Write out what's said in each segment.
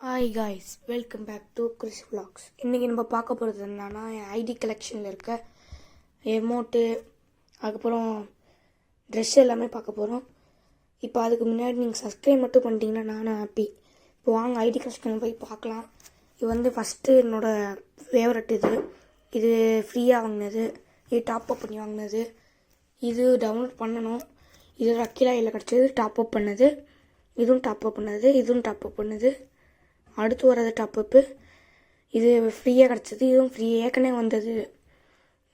Hi guys, welcome back to Chris vlogs. இன்றைக்கி நம்ம பார்க்க போகிறது என்னன்னா, என் ஐடி கலெக்ஷனில் இருக்க எமோட்டு, அதுக்கப்புறம் ட்ரெஸ் எல்லாமே பார்க்க போகிறோம். இப்போ அதுக்கு முன்னாடி நீங்கள் சப்ஸ்கிரைப் மட்டும் பண்ணிட்டீங்கன்னா நானும் ஹாப்பி. இப்போ வாங்க ஐடி கலெக்ஷனில் போய் பார்க்கலாம். இது வந்து ஃபஸ்ட்டு என்னோடய ஃபேவரட். இது ஃப்ரீயாக வாங்கினது, இது டாப்அப் பண்ணி வாங்கினது, இது டவுன்லோட் பண்ணணும். இது ரக்கிலா இல்லை கிடச்சது, டாப்அப் பண்ணது, இதுவும் டாப்அப் பண்ணது, இதுவும் டாப்அப் பண்ணது. அடுத்து வர்றது டாப்அப்பு, இது ஃப்ரீயாக கிடச்சிது, இதுவும் ஃப்ரீ ஏற்கனவே வந்தது.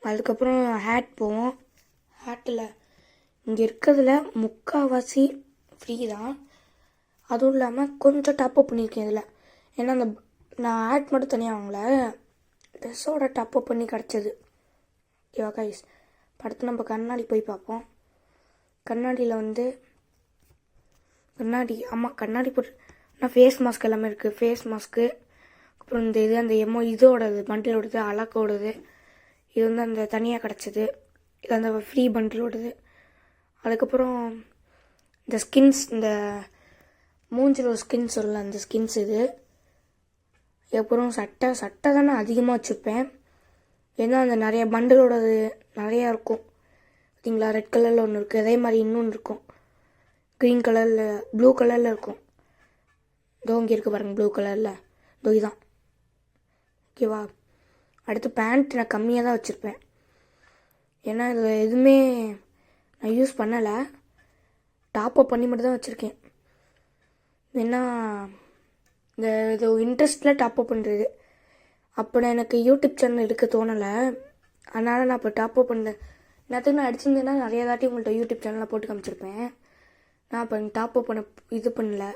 அதுக்கப்புறம் ஹேட் போவோம். ஹேட்டில் இங்கே இருக்கிறதுல முக்கால்வாசி ஃப்ரீ தான். அதுவும் இல்லாமல் கொஞ்சம் டாப்அப் பண்ணியிருக்கேன் இதில். ஏன்னா அந்த நான் ஹேட் மட்டும் தனியாக வாங்கலை, ட்ரெஸ்ஸோட டாப்அப் பண்ணி கிடச்சிது. ஓகேவா கைஸ்? அடுத்து நம்ம கண்ணாடி போய் பார்ப்போம். கண்ணாடியில் வந்து கண்ணாடி போட்டு ஆனால் ஃபேஸ் மாஸ்க் எல்லாமே இருக்குது. ஃபேஸ் மாஸ்க்கு, அப்புறம் அந்த இதோடது பண்டிலோடது, அலக்கோடது. இது வந்து அந்த தனியாக கிடச்சிது. இது அந்த ஃப்ரீ பண்டிலோடது. அதுக்கப்புறம் இந்த ஸ்கின்ஸ், இந்த மூஞ்சில் ஒரு ஸ்கின்ஸ் சொல்லலாம், அந்த ஸ்கின்ஸ் இது. அப்புறம் சட்டை தானே அதிகமாக வச்சுருப்பேன். ஏன்னா அந்த நிறைய பண்டிலோடது நிறையா இருக்கும். பார்த்தீங்களா, ரெட் கலரில் ஒன்று இருக்குது, அதே மாதிரி இன்னொன்று இருக்கும், க்ரீன் கலரில், ப்ளூ கலரில் இருக்கும். இதோ இங்கே இருக்குது பாருங்கள், ப்ளூ கலரில். இதோ இதுதான். ஓகேவா? அடுத்து பேண்ட் நான் கம்மியாக தான் வச்சுருப்பேன். ஏன்னா இது எதுவுமே நான் யூஸ் பண்ணலை, டாப்அப் பண்ணி மட்டும் தான் வச்சுருக்கேன். ஏன்னா இது இன்ட்ரெஸ்ட்டில் டாப்அப் பண்ணுறது. அப்போ எனக்கு யூடியூப் சேனல் எடுக்க தோணலை, அதனால் நான் இப்போ டாப்அப் பண்ணேன். நேரத்துக்கு நான் அடிச்சிருந்தேன்னா நிறைய தாட்டி உங்கள்கிட்ட யூடியூப் சேனலில் போட்டு காமிச்சிருப்பேன். நான் இப்போ டாப்அப் பண்ணல,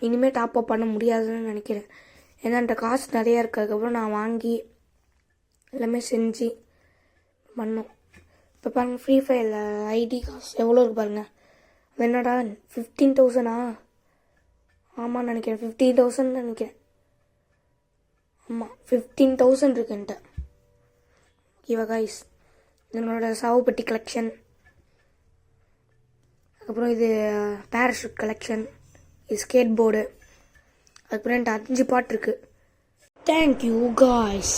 இனிமேல் டாப்அப் பண்ண முடியாதுன்னு நினைக்கிறேன். ஏன்னா என்கிட்ட காசு நிறையா இருக்கிறதுக்கப்புறம் நான் வாங்கி எல்லாமே செஞ்சு பண்ணோம். இப்போ பாருங்கள், ஃப்ரீ ஃபயரில் ஐடி காசு எவ்வளோ இருக்கு பாருங்கள். அது என்னடா 15,000? ஆமான்னு நினைக்கிறேன், 50,000 நினைக்கிறேன். ஆமாம், 15,000 இருக்கு என்கிட்ட. ஓகேவா கைஸ்? என்னோட சாவுப்பட்டி கலெக்ஷன், அதுக்கப்புறம் இது பேராஷூட் கலெக்ஷன், இது ஸ்கேட் போர்டு, அதுக்கப்புறம் என்கிட்ட 5 பாட்டு இருக்குது. Thank you guys.